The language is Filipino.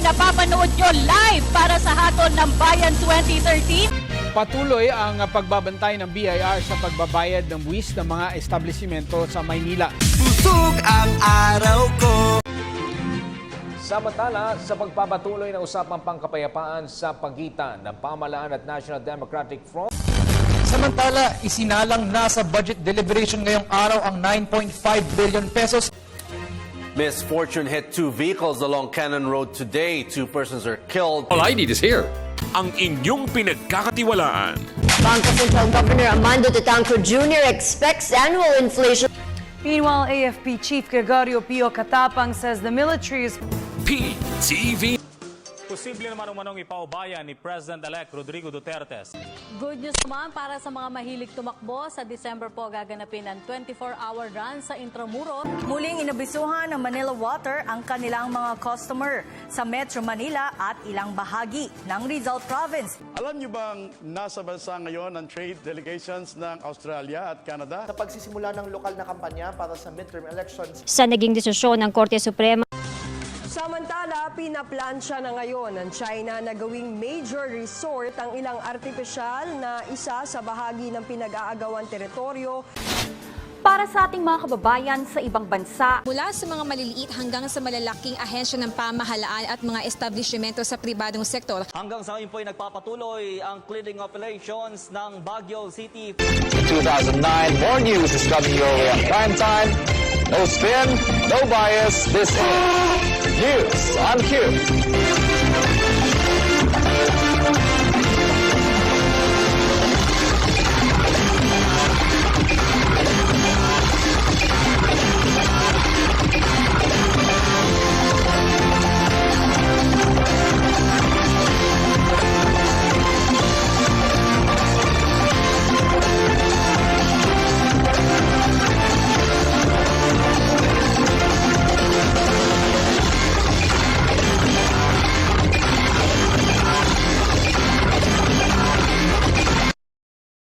napapanood nyo live para sa Hatol ng Bayan 2013. Patuloy ang pagbabantay ng BIR sa pagbabayad ng buwis ng mga establishmento sa Maynila. Busog ang araw ko. Samantala, sa pagpapatuloy ng usapang pangkapayapaan sa pagitan ng pamahalaan at National Democratic Front, Samantala, isinalang na sa budget deliberation ngayong araw ang 9.5 billion pesos. Misfortune hit two vehicles along Cannon Road today. Two persons are killed. All I need is here. Ang inyong pinagkakatiwalaan. Bangka Central Governor Armando Tetangco Jr. expects annual inflation. Meanwhile, AFP Chief Gregorio Pio Katapang says the military is PTV. Posible naman umanong ipaubaya ni President-elect Rodrigo Duterte. Good news naman para sa mga mahilig tumakbo. Sa December po gaganapin ang 24-hour run sa Intramuros. muling inabisuhan ng Manila Water ang kanilang mga customer sa Metro Manila at ilang bahagi ng Rizal Province. Alam niyo bang nasa bansa ngayon ang trade delegations ng Australia at Canada? Sa pagsisimula ng lokal na kampanya para sa midterm elections. Sa naging desisyon ng Korte Suprema. Samantala, pinaplansya na ngayon ng China na gawing major resort ang ilang artipisyal na isa sa bahagi ng pinag-aagawang teritoryo. Para sa ating mga kababayan sa ibang bansa, Mula sa mga maliliit hanggang sa malalaking ahensya ng pamahalaan at mga establishmento sa pribadong sektor. Hanggang sa ngayon po ay nagpapatuloy ang cleaning operations ng Baguio City. 2009, more news is coming your way on prime time. No spin, no bias. This is News on Cue.